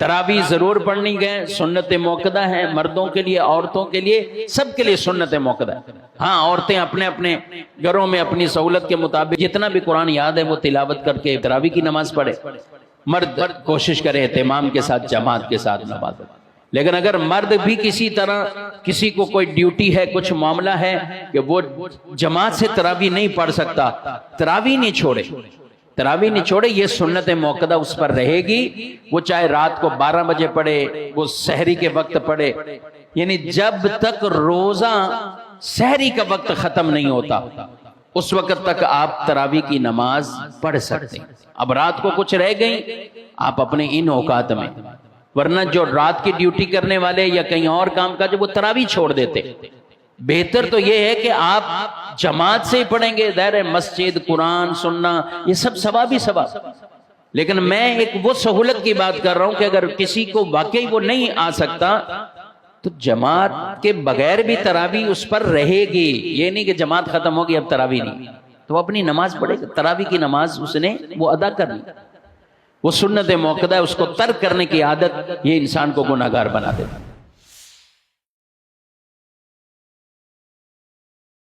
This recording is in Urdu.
تراویح ضرور پڑھنی گئے، سنت موقدہ ہے مردوں کے لیے، عورتوں کے لیے، سب کے لیے سنت موقدہ ہے۔ ہاں عورتیں اپنے اپنے گھروں میں اپنی سہولت کے مطابق جتنا بھی قرآن یاد ہے وہ تلاوت کر کے تراویح کی نماز پڑھے، مرد کوشش کرے اہتمام کے ساتھ جماعت کے ساتھ نماز پڑھے۔ لیکن اگر مرد بھی کسی طرح کسی کو کوئی ڈیوٹی ہے، کچھ معاملہ ہے کہ وہ جماعت سے تراویح نہیں پڑھ سکتا، تراویح نہیں چھوڑے، تراویح نہیں چھوڑے، یہ سنت موقدہ اس پر رہے گی، وہ چاہے رات کو 12 بجے پڑھے، وہ سحری کے وقت پڑھے، یعنی جب تک روزہ سحری کا وقت ختم نہیں ہوتا اس وقت تک آپ تراویح کی نماز پڑھ سکتے ہیں۔ اب رات کو کچھ رہ گئی آپ اپنے ان اوقات میں، ورنہ جو رات کی ڈیوٹی کرنے والے یا کہیں اور کام کا جو وہ تراویح چھوڑ دیتے۔ بہتر تو یہ ہے کہ آپ جماعت سے ہی پڑھیں گے، ظاہر مسجد قرآن سننا یہ سب ثواب ہی ثواب، لیکن میں ایک وہ سہولت کی بات کر رہا ہوں کہ اگر کسی کو واقعی وہ نہیں آ سکتا تو جماعت کے بغیر بھی تراویح اس پر رہے گی، یہ نہیں کہ جماعت ختم ہوگی اب تراویح نہیں، تو وہ اپنی نماز پڑھے گا، تراویح کی نماز اس نے وہ ادا کرنی، وہ سنت موقدہ ہے، اس کو ترک کرنے کی عادت یہ انسان کو گناہگار بنا دیتا۔